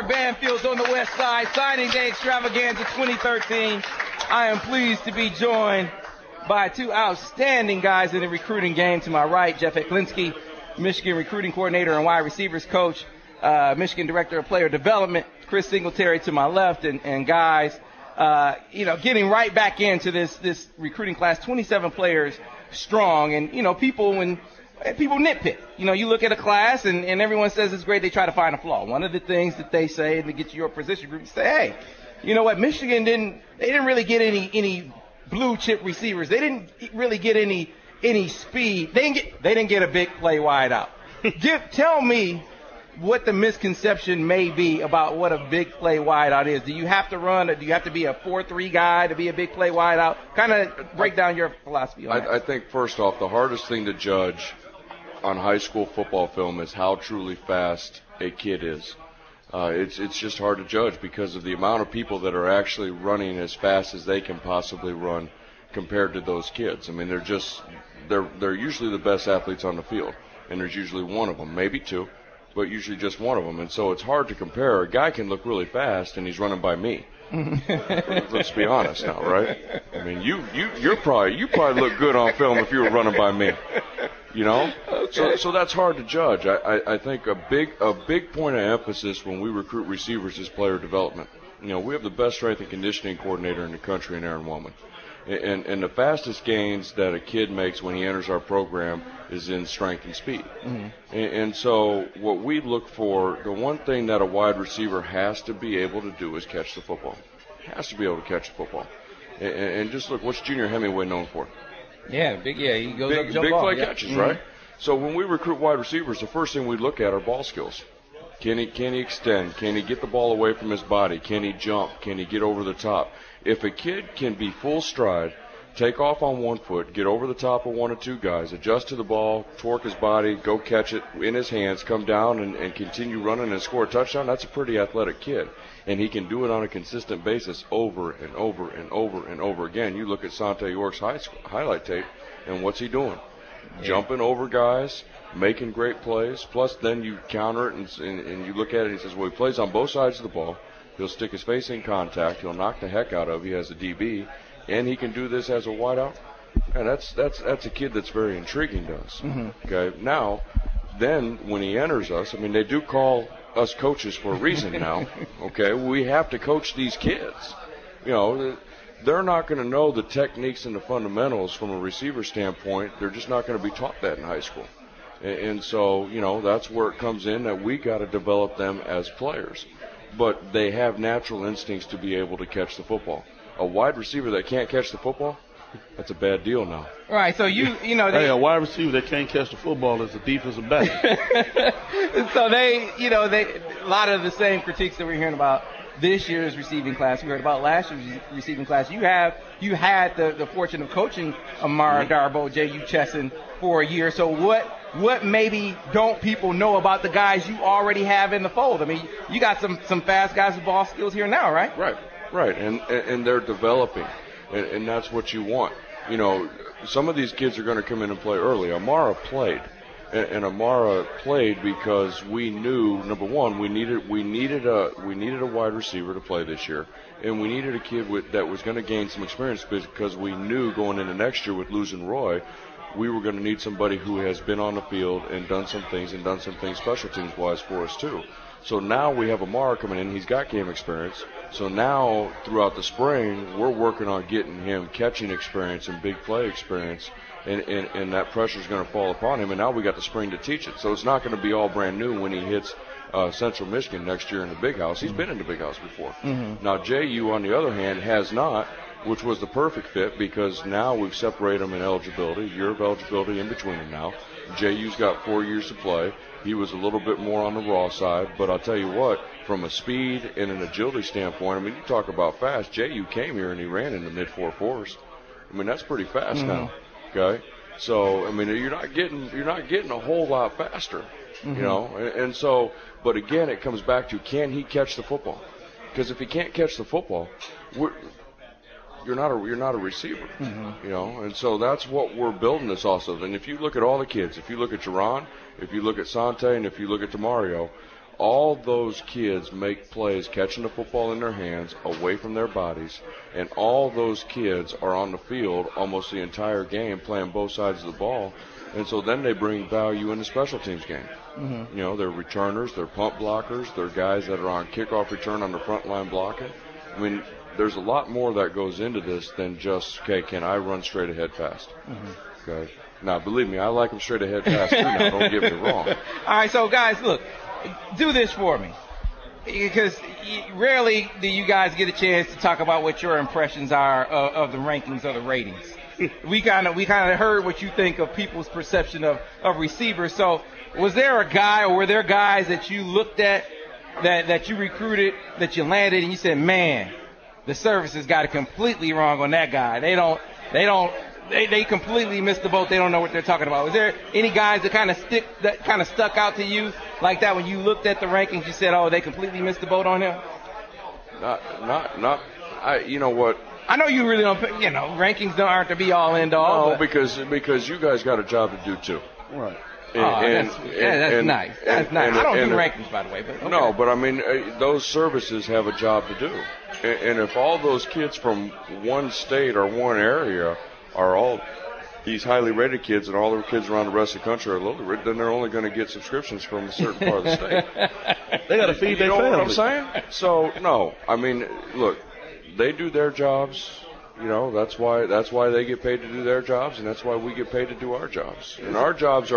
Banfield's on the west side, signing day extravaganza 2013. I am pleased to be joined by two outstanding guys in the recruiting game. To my right, Jeff Eklinski, Michigan recruiting coordinator and wide receivers coach, Michigan director of player development, Chris Singletary to my left, and guys, getting right back into this recruiting class, 27 players strong, and people nitpick. You look at a class and everyone says it's great. They try to find a flaw. One of the things that they say to get your position group, say, hey, you know what? Michigan didn't really get any blue chip receivers. They didn't really get any speed. They didn't get a big play wide out. Tell me what the misconception may be about what a big play wide out is. Do you have to run, or do you have to be a 4-3 guy to be a big play wide out? Kind of break down your philosophy on that. I think first off, the hardest thing to judge on high school football film is how truly fast a kid is. It's just hard to judge because of the amount of people that are actually running as fast as they can possibly run compared to those kids. I mean, they're usually the best athletes on the field, and there's usually one of them, maybe two, but usually just one of them. And so it's hard to compare. A guy can look really fast, and he's running by me. Let's be honest now, right? I mean, you probably look good on film if you were running by me. Okay. So that's hard to judge. I think a big point of emphasis when we recruit receivers is player development. We have the best strength and conditioning coordinator in the country in Aaron Wellman. And the fastest gains that a kid makes when he enters our program is in strength and speed. Mm-hmm. And so what we look for, the one thing that a wide receiver has to be able to do is catch the football. Has to be able to catch the football. And just look, what's Junior Hemingway known for? He goes up, jump big off. Play catches, mm-hmm. Right? So when we recruit wide receivers, the first thing we look at are ball skills. Can he extend? Can he get the ball away from his body? Can he jump? Can he get over the top? If a kid can be full stride, take off on one foot, get over the top of one or two guys, adjust to the ball, torque his body, go catch it in his hands, come down and continue running and score a touchdown, that's a pretty athletic kid. And he can do it on a consistent basis over and over and over and over again. You look at Sante York's highlight tape, and what's he doing? Yeah. Jumping over guys, making great plays, plus then you counter it and you look at it and he says, well, he plays on both sides of the ball. He'll stick his face in contact. He'll knock the heck out of it. He has a DB, and he can do this as a wideout. And that's a kid that's very intriguing to us. Mm-hmm. Okay. Now, then when he enters us, I mean, they do call us coaches for a reason now. Okay. We have to coach these kids. They're not going to know the techniques and the fundamentals from a receiver standpoint. They're just not going to be taught that in high school. And so, that's where it comes in that we got to develop them as players. But they have natural instincts to be able to catch the football. A wide receiver that can't catch the football, that's a bad deal now. Right, so hey, a wide receiver that can't catch the football is a defensive back. So they a lot of the same critiques that we're hearing about this year's receiving class, we heard about last year's receiving class. You had the fortune of coaching Amara Darboh, J.U. Chesson for a year. So what maybe don't people know about the guys you already have in the fold? I mean, you got some fast guys with ball skills here now, right? Right. And they're developing, and that's what you want. Some of these kids are going to come in and play early. Amara played. And Amara played because we knew, number one, we needed a wide receiver to play this year, and we needed a kid that was going to gain some experience because we knew going into next year with losing Roy, we were going to need somebody who has been on the field and done some things special teams wise for us too. So now we have Amara coming in. He's got game experience. So now throughout the spring, we're working on getting him catching experience and big play experience. And that pressure is going to fall upon him. And now we got the spring to teach it. So it's not going to be all brand new when he hits Central Michigan next year in the Big House. He's been in the Big House before. Mm-hmm. Now JU, on the other hand, has not, which was the perfect fit because now we've separated them in eligibility, year of eligibility in between them now. JU's got 4 years to play. He was a little bit more on the raw side, but I'll tell you what, from a speed and an agility standpoint, I mean, you talk about fast. JU came here and he ran in the mid-4.4s. I mean, that's pretty fast now. Okay, so I mean, you're not getting a whole lot faster, and so, but again, it comes back to can he catch the football? Because if he can't catch the football, you're not a receiver, and so that's what we're building this also. And if you look at all the kids, if you look at Jerron, if you look at Sante, and if you look at Demario, All those kids make plays catching the football in their hands away from their bodies, and all those kids are on the field almost the entire game playing both sides of the ball, and so then they bring value in the special teams game. Mm-hmm. You know, they're returners, they're punt blockers, they're guys that are on kickoff return on the front line blocking. I mean, there's a lot more that goes into this than just, okay, can I run straight ahead fast? Mm-hmm. Okay. Now, believe me, I like them straight ahead fast too now, don't get me wrong. All right, so guys, look, do this for me, because rarely do you guys get a chance to talk about what your impressions are of the rankings or the ratings. We kind of heard what you think of people's perception of receivers. So was there a guy, or were there guys that you looked at that you recruited, that you landed, and you said, man, the service has got it completely wrong on that guy. They completely missed the boat. They don't know what they're talking about. Was there any guys that kind of stuck out to you like that when you looked at the rankings? You said, oh, they completely missed the boat on him. You know what? I know you really don't. You know, rankings aren't the be all end all. No, because you guys got a job to do too. Right. That's nice. That's nice. I don't do rankings, by the way. But okay. No, but I mean, those services have a job to do. And if all those kids from one state or one area are all these highly rated kids, and all the kids around the rest of the country are lowly rated, then they're only going to get subscriptions from a certain part of the state. They got to feed their family. You know what I'm saying? So, no. I mean, look, they do their jobs. You know, that's why they get paid to do their jobs, and that's why we get paid to do our jobs. And our jobs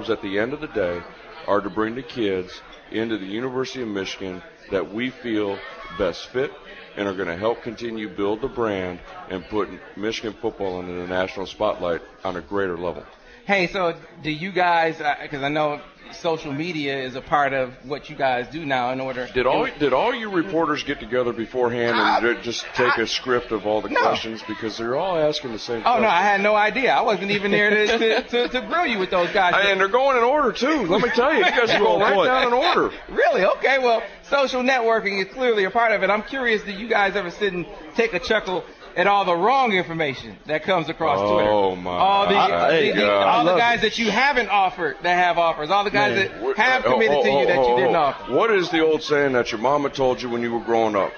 at the end of the day are to bring the kids into the University of Michigan that we feel best fit and are going to help continue build the brand and put Michigan football into the national spotlight on a greater level. Hey, so do you guys, because I know social media is a part of what you guys do now in order. Did all you reporters get together beforehand and just take a script of all the questions, because they're all asking the same question? Oh, no, I had no idea. I wasn't even there to grill you with those guys. And they're going in order, too. Let me tell you, you guys are going right down in order. Really? Okay, well, social networking is clearly a part of it. I'm curious, do you guys ever sit and take a chuckle at all the wrong information that comes across Twitter? Oh, my. All the guys that you haven't offered that have offers. All the guys that have committed to you that you didn't offer. What is the old saying that your mama told you when you were growing up?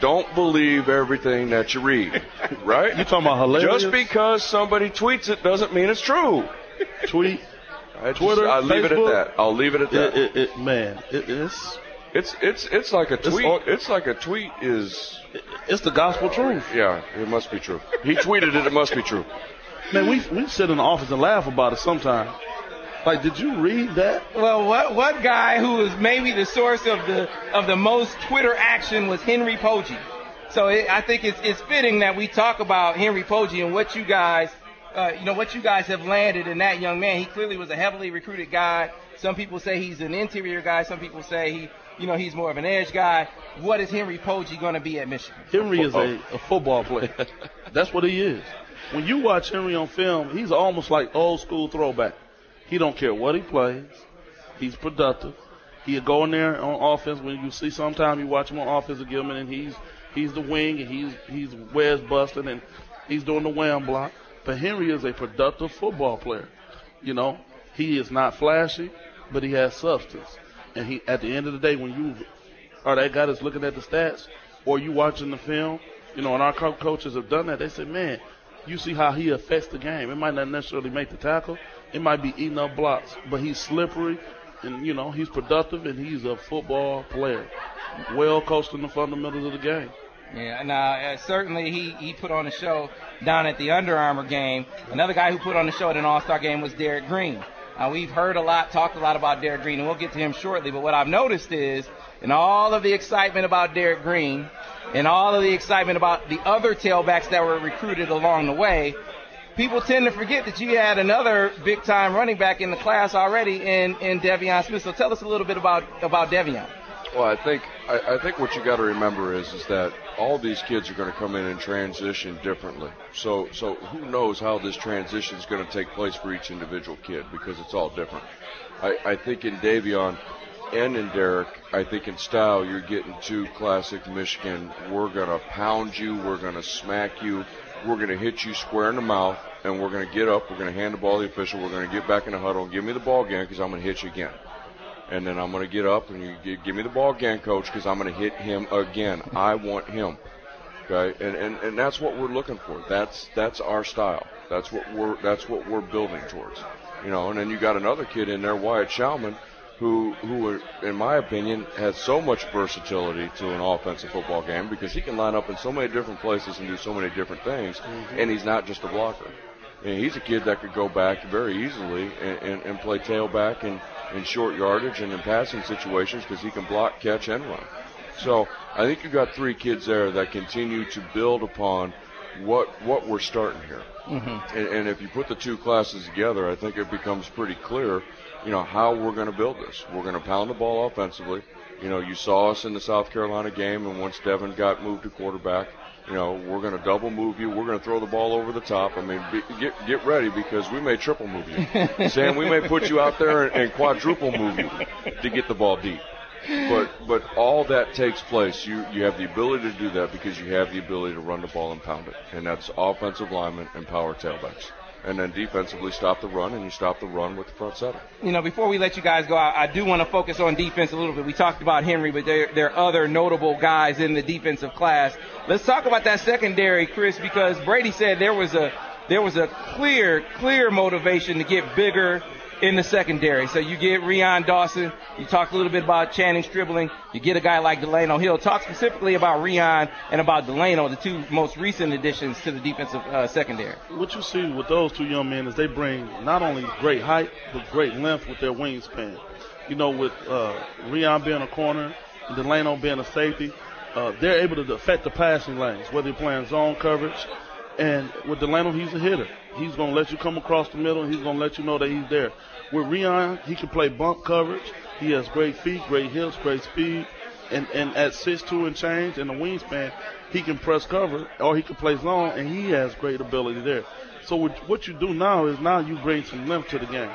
Don't believe everything that you read, right? You talking about hilarious? Just because somebody tweets it doesn't mean it's true. Tweet, Twitter, I'll leave it at Facebook? that. I'll leave it at that. Man, it is. It's like a tweet. It's like a tweet is. It's the gospel truth. Yeah, it must be true. He tweeted it. It must be true. Man, we sit in the office and laugh about it sometimes. Like, did you read that? Well, what guy who was maybe the source of the most Twitter action was Henry Poggi. So I think it's fitting that we talk about Henry Poggi and what you guys, what you guys have landed in that young man. He clearly was a heavily recruited guy. Some people say he's an interior guy. Some people say he's more of an edge guy. What is Henry Poggi going to be at Michigan? Henry is a football player. That's what he is. When you watch Henry on film, he's almost like old school throwback. He don't care what he plays. He's productive. He'll go in there on offense. When you see sometime you watch him on offensive Gilman, and he's the wing, and he's wedge busting, and he's doing the wham block. But Henry is a productive football player. You know, he is not flashy, but he has substance. And he, at the end of the day, when you are that guy that's looking at the stats, or you watching the film, and our coaches have done that, they say, man, you see how he affects the game. It might not necessarily make the tackle. It might be eating up blocks, but he's slippery, and, he's productive, and he's a football player, well coached in the fundamentals of the game. Yeah, now certainly he put on a show down at the Under Armour game. Another guy who put on the show at an All-Star game was Derek Green. We've talked a lot about Derek Green, and we'll get to him shortly, but what I've noticed is, in all of the excitement about Derek Green, and all of the excitement about the other tailbacks that were recruited along the way, people tend to forget that you had another big-time running back in the class already in Devion Smith. So tell us a little bit about Devion. Well, I think what you got to remember is that all these kids are going to come in and transition differently. So who knows how this transition is going to take place for each individual kid, because it's all different. I think in Devion and in Derek, I think in style you're getting two classic Michigan. We're going to pound you. We're going to smack you. We're going to hit you square in the mouth, and we're going to get up. We're going to hand the ball to the official. We're going to get back in the huddle and give me the ball again, because I'm going to hit you again. And then I'm going to get up and you give me the ball again, coach, because I'm going to hit him again. I want him. Okay, and that's what we're looking for. That's our style. That's what we're building towards. You know, and then you got another kid in there, Wyatt Schauman, who in my opinion has so much versatility to an offensive football game because he can line up in so many different places and do so many different things, and he's not just a blocker. And he's a kid that could go back very easily and play tailback in short yardage and in passing situations because he can block, catch, and run. So I think you've got 3 kids there that continue to build upon what we're starting here. And if you put the 2 classes together, I think it becomes pretty clear, you know, how we're going to build this. We're going to pound the ball offensively. You know, you saw us in the South Carolina game, and once Devin got moved to quarterback, you know, we're going to double move you. We're going to throw the ball over the top. I mean, get ready because we may triple move you. Sam, we may put you out there and quadruple move you to get the ball deep. But all that takes place. You have the ability to do that because you have the ability to run the ball and pound it. And that's offensive linemen and power tailbacks. And then defensively stop the run, and you stop the run with the front seven. You know, before we let you guys go, I do want to focus on defense a little bit. We talked about Henry, but there are other notable guys in the defensive class. Let's talk about that secondary, Chris, because Brady said there was a clear motivation to get bigger in the secondary. So you get Rion Dawson. You talked a little bit about Channing Stribling. You get a guy like Delano Hill. Talk specifically about Rion and about Delano, the 2 most recent additions to the defensive secondary. What you see with those 2 young men is they bring not only great height, but great length with their wingspan. You know, with Rion being a corner and Delano being a safety, they're able to affect the passing lanes, whether you're playing zone coverage. And with Delano, he's a hitter. He's going to let you come across the middle, and he's going to let you know that he's there. With Rion, he can play bump coverage. He has great feet, great hips, great speed. And at 6'2" and change in the wingspan, he can press cover, or he can play zone, and he has great ability there. So what you do now is you bring some length to the game.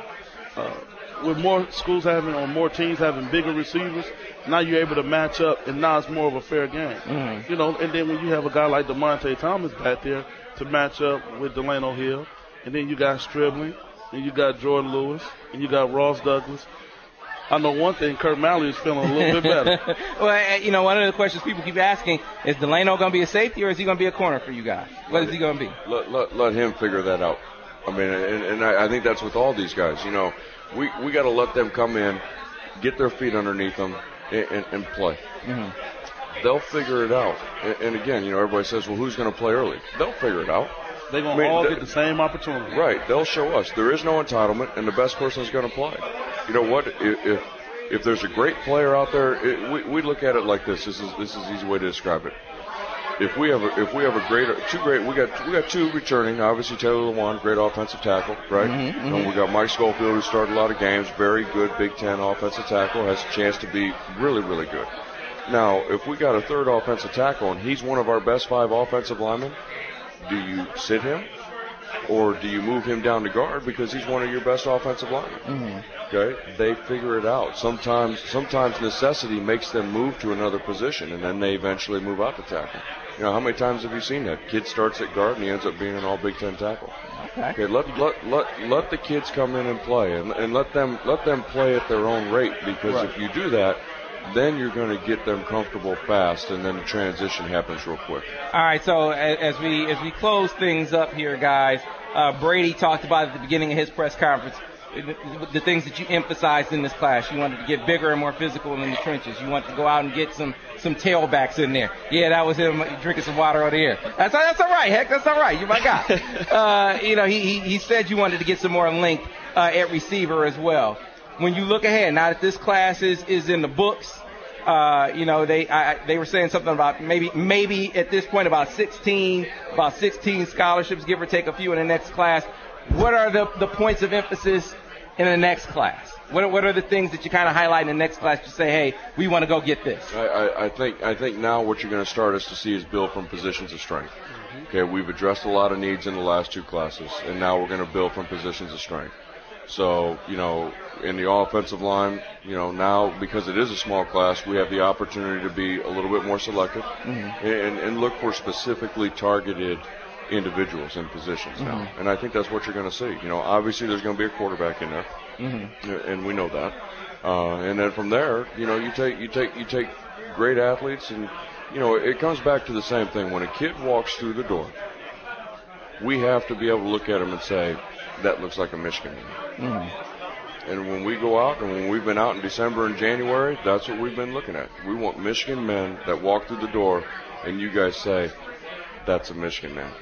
With more schools having or more teams having bigger receivers, now you're able to match up, and now it's more of a fair game. You know, and then when you have a guy like DeMonte Thomas back there to match up with Delano Hill, and then you got Stribling, and you got Jordan Lewis, and you got Ross Douglas. I know one thing, Kurt Malley is feeling a little bit better. Well, you know, one of the questions people keep asking is Delano going to be a safety or is he going to be a corner for you guys? What is he going to be? Let him figure that out. I mean, and I think that's with all these guys. You know, we got to let them come in, get their feet underneath them, and play. They'll figure it out. And again, you know, everybody says, well, who's going to play early? They'll figure it out. They're going to all get the same opportunity. Right. They'll show us. There is no entitlement, and the best person is going to play. You know what? If there's a great player out there, we look at it like this. This is an easy way to describe it. If we have we got 2 returning. Obviously, Taylor Lewan, great offensive tackle, right? And we got Mike Schofield, who started a lot of games, very good Big Ten offensive tackle, has a chance to be really, really good. Now, if we got a 3rd offensive tackle and he's one of our best 5 offensive linemen, do you sit him or do you move him down to guard because he's one of your best offensive linemen? Okay, they figure it out. Sometimes necessity makes them move to another position, and then they eventually move out to tackle. You know, how many times have you seen that? Kid starts at guard and he ends up being an all Big Ten tackle. Okay, let the kids come in and play, and let them play at their own rate, because if you do that, then you're going to get them comfortable fast, and then the transition happens real quick. All right, so as we close things up here, guys, Brady talked about at the beginning of his press conference the things that you emphasized in this class. You wanted to get bigger and more physical in the trenches. You wanted to go out and get some tailbacks in there. Yeah, that was him drinking some water over here. That's all right, Heck. That's all right. You're my guy. You know, he said you wanted to get some more length at receiver as well. When you look ahead, now that this class is in the books, you know, they were saying something about maybe at this point about 16 scholarships, give or take a few in the next class. What are the points of emphasis in the next class? What are the things that you kind of highlight in the next class to say, hey, we want to go get this? I think now what you're going to start us to see is build from positions of strength. Okay, we've addressed a lot of needs in the last 2 classes, and now we're going to build from positions of strength. So, you know, in the offensive line, you know, now because it is a small class, we have the opportunity to be a little bit more selective and look for specifically targeted individuals in positions now. And I think that's what you're going to see. You know, obviously there's going to be a quarterback in there. and we know that. And then from there, you take great athletes, and it comes back to the same thing. When a kid walks through the door, we have to be able to look at him and say, that looks like a Michigan man. And when we go out, and when we've been out in December and January, that's what we've been looking at. We want Michigan men that walk through the door, and you guys say, that's a Michigan man.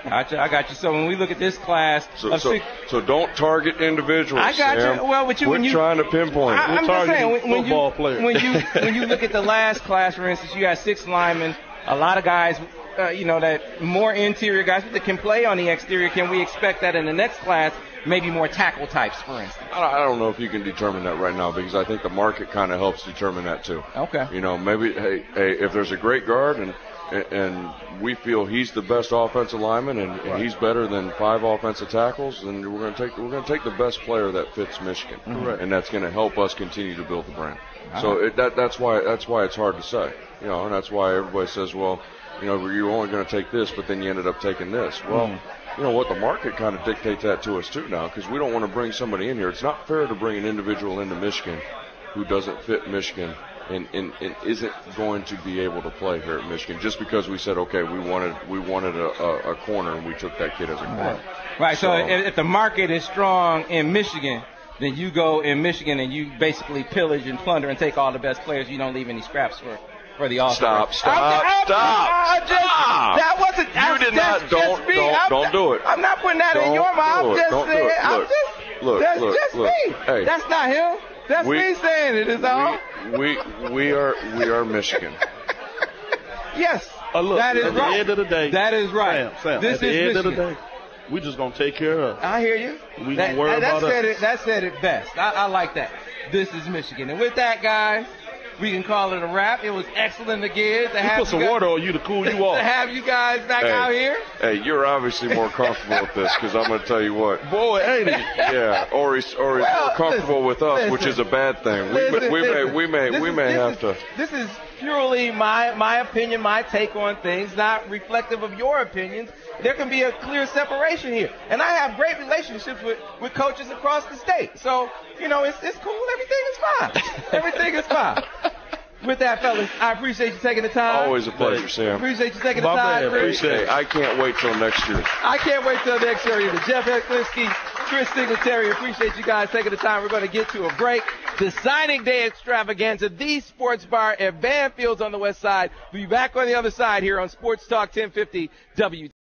I got you. So when we look at this class, so don't target individuals. I got Sam. you. Well, We're trying to pinpoint. I'm just saying, football players. when you look at the last class, for instance, you got 6 linemen, a lot of guys, that more interior guys that can play on the exterior. Can we expect that in the next class? Maybe more tackle types, for instance. I don't know if you can determine that right now, because I think the market kind of helps determine that too. Okay. Maybe hey, if there's a great guard and we feel he's the best offensive lineman and he's better than 5 offensive tackles, then we're going to take the best player that fits Michigan, and that's going to help us continue to build the brand. So that's why it's hard to say, and that's why everybody says, well, you're only going to take this, but then you ended up taking this. Well. You know what, the market kind of dictates that to us too now, because we don't want to bring somebody in here. It's not fair to bring an individual into Michigan who doesn't fit Michigan and isn't going to be able to play here at Michigan just because we said, okay, we wanted a corner and we took that kid as a corner. Right. So if the market is strong in Michigan, then you go in Michigan and you basically pillage and plunder and take all the best players. You don't leave any scraps for the offense. Stop. That wasn't. You did not. Don't do it. I'm not putting that in your mouth. That's me. Hey, that's not him. That's me saying it. Is all. We are Michigan. Yes. Look, that is at right. the end of the day. That is right. Sam, this at the end of the day, we just gonna take care of us. I hear you. We gonna worry about us. That said it best. I like that. This is Michigan, and with that, guys, we can call it a wrap. It was excellent again to have put some water on you to cool you off. To have you guys back out here. Hey, you're obviously more comfortable with this, because I'm going to tell you what. Boy, ain't he? Yeah, or he's more comfortable with us, which is a bad thing. We may have to. This is purely my opinion, my take on things, not reflective of your opinions. There can be a clear separation here. And I have great relationships with coaches across the state. So, it's cool. Everything is fine. Everything is fine. With that, fellas, I appreciate you taking the time. Always a pleasure, Sam. Appreciate you taking the time. Appreciate it. I can't wait till next year. I can't wait till next year either. Jeff Eklinski, Chris Singletary, appreciate you guys taking the time. We're going to get to a break. The signing day extravaganza, the Sports Bar at Van Fields on the West Side. We'll be back on the other side here on Sports Talk 1050 WT.